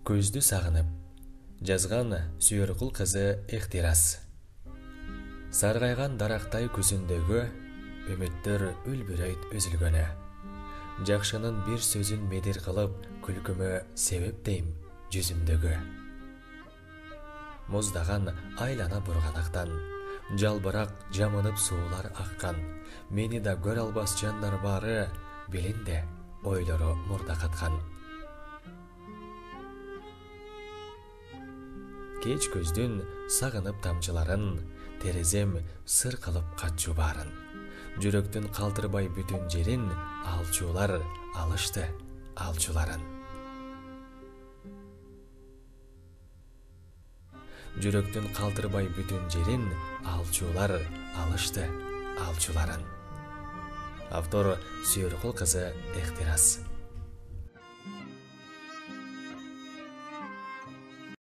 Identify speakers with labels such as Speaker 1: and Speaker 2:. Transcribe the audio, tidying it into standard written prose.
Speaker 1: Көзді сағынып, жазған Сүйерқұл қызы Ихтирас. Сарғайған дарақтай көзіндегі үміттер үлбірейт үзілгені. Жақшының бір сөзін медер қылып, күлкімі себеп дейм жүзімдегі. Мұздаған айлана бұрғанақтан, жалбырақ жамынып суылар аққан, мені да гөр албас жандар бары, белінде ойлары мұрда қатқан. Кеч көздің сағынып тамчыларын, терезем сыр қылып қатчу барын. Жүректің қалтырбай бүтін жерін, алчулар алышты алчуларын. Жүректің қалтырбай бүтін жерін, алчулар алышты алчуларын. Автор Сүйерқұл қызы Ихтирас.